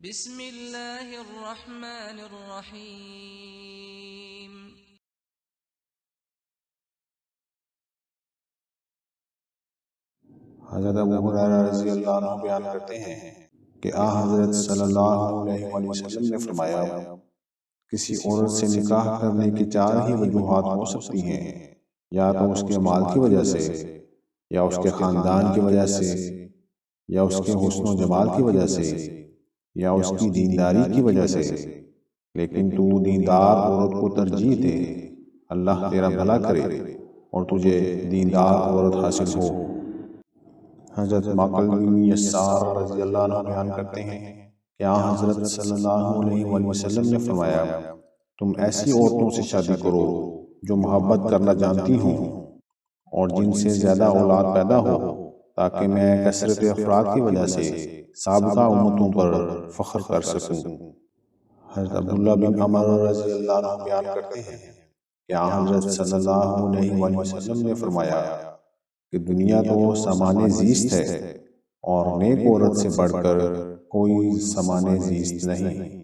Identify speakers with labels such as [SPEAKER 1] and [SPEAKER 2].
[SPEAKER 1] بسم اللہ الرحمن الرحیم۔
[SPEAKER 2] حضرت ابو ہریرہ رضی اللہ عنہ بیان کرتے ہیں کہ حضرت صلی اللہ علیہ وآلہ وسلم نے فرمایا، کسی عورت سے نکاح کرنے کی چار ہی وجوہات ہو سکتی ہیں، یا تو اس کے مال کی وجہ سے، یا اس کے خاندان کی وجہ سے، یا اس کے حسن و جمال کی وجہ سے، یا اس کی دینداری کی وجہ سے، لیکن تو دیندار عورت کو ترجیح دے، اللہ تیرا بھلا کرے اور تجھے دیندار عورت حاصل ہو۔ حضرت معقل بن یسار رضی اللہ عنہ بیان کرتے ہیں کہ حضرت صلی اللہ علیہ وآلہ وسلم نے فرمایا، تم ایسی عورتوں سے شادی کرو جو محبت کرنا جانتی ہوں اور جن سے زیادہ اولاد پیدا ہو، تاکہ میں کثرت افراد کی وجہ سے سابقہ امتوں پر فخر کر سکوں۔ حضرت عبداللہ بن عمر رضی اللہ عنہ بیان کرتے ہیں کہ حضرت صلی اللہ علیہ وآلہ وسلم نے فرمایا کہ دنیا تو سامان زیست ہے اور نیک عورت سے بڑھ کر کوئی سامان زیست نہیں۔